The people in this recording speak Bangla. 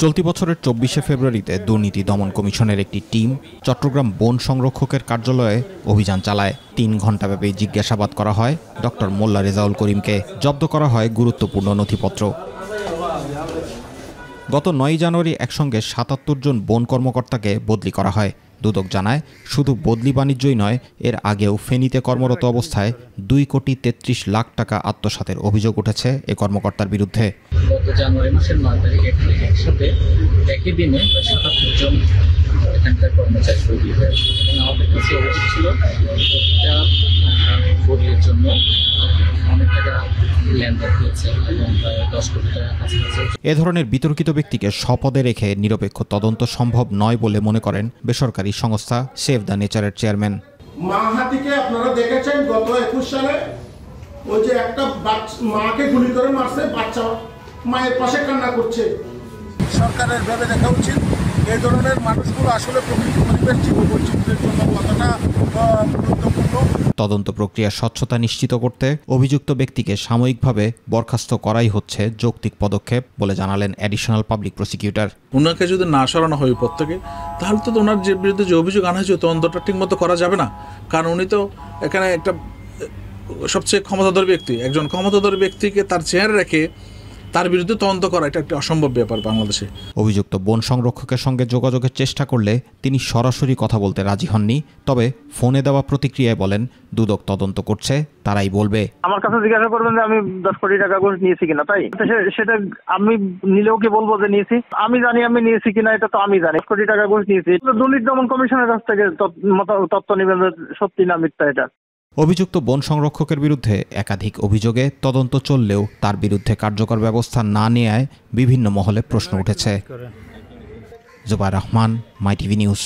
চলতি বছরের ২৪শে ফেব্রুয়ারিতে দুর্নীতি দমন কমিশনের একটি টিম চট্টগ্রাম বন সংরক্ষকের কার্যালয়ে অভিযান চালায়। ৩ ঘণ্টাব্যাপী জিজ্ঞাসাবাদ করা হয় ডক্টর মোল্লা রেজাউল করিমকে। জব্দ করা হয় গুরুত্বপূর্ণ নথিপত্র। গত ৯ জানুয়ারি একসঙ্গে ৭৭ জন বন কর্মকর্তাকে বদলি করা হয়। দুদক জানায়, শুধু বদলি বাণিজ্যই নয়, এর আগেও ফেনীতে কর্মরত অবস্থায় ২,৩৩,০০,০০০ টাকা আত্মসাতের অভিযোগ উঠেছে এ কর্মকর্তার বিরুদ্ধে। গত জানুয়ারি মাসের ৯ তারিখ একসাথে একই দিনে ৭৭ জন এখানকার কর্মচারী বদলি হয়েছে এবং আমাদের কাছে অভিযোগ ছিল প্রতিটা বদলির জন্য অনেক টাকা লেনদেন হয়েছে এবং ১০ কোটি টাকা কাছাকাছি। এ ধরনের বিতর্কিত ব্যক্তিকে স্বপদে রেখে নিরপেক্ষ তদন্ত সম্ভব নয় বলে মনে করেন বেসরকারি সংস্থা সেভ দ্য নেচারের চেয়ারম্যান। মাহাতিকে আপনারা দেখেছেন গত ২১ সালে ওই যে একটা মাকে গুলি করে মারছে, বাচ্চা মায়ের পাশে কান্না করছে। সরকারের ভেবে দেখা উচিত এই ধরনের মানুষগুলো আসলে প্রকৃতি পরিবেশ জীববৈচিত্র্যের জন্য কতটা গুরুত্বপূর্ণ। তদন্ত প্রক্রিয়ার স্বচ্ছতা নিশ্চিত করতে অভিযুক্ত ব্যক্তিকে সাময়িকভাবে বরখাস্ত করাই হচ্ছে যৌক্তিক পদক্ষেপ বলে জানালেন অ্যাডিশনাল পাবলিক প্রসিকিউটর। ওনাকে যদি না সরানো হয় পদ থেকে, তাহলে তো ওনার যে বিরুদ্ধে যে অভিযোগ আনা হয়েছে তদন্তটা ঠিকমতো করা যাবে না। কারণ উনি তো এখানে একটা সবচেয়ে ক্ষমতাধর ব্যক্তি, একজন ক্ষমতাধর ব্যক্তিকে তার চেয়ারে রেখে তার বিরুদ্ধে তদন্ত করা এটা একটা অসম্ভব ব্যাপার বাংলাদেশে। অভিযুক্ত বন সংরক্ষকের সঙ্গে যোগাযোগের চেষ্টা করলে তিনি সরাসরি কথা বলতে রাজি হননি। তবে ফোনে দেওয়া প্রতিক্রিয়ায় বলেন, দুদক তদন্ত করছে, তারাই বলবে। আমার কাছে জিজ্ঞাসা করবেন যে আমি ১০ কোটি টাকা ঘুষ নিয়েছি কিনা, তাই সেটা আমি নিলেও কি বলবো যে নিয়েছি? আমি জানি আমি নিয়েছি কিনা, এটা তো আমি জানি। ১০ কোটি টাকা ঘুষ নিয়েছি। দুর্নীতি দমন কমিশনের কাছ থেকে তথ্য নেবেন সত্যি না মিথ্যা এটা। অভিযুক্ত বন সংরক্ষকের বিরুদ্ধে একাধিক অভিযোগে তদন্ত চললেও তার বিরুদ্ধে কার্যকর ব্যবস্থা না নেয়ায় বিভিন্ন মহলে প্রশ্ন উঠেছে। জুবায়ের রহমান, মাই টিভি নিউজ।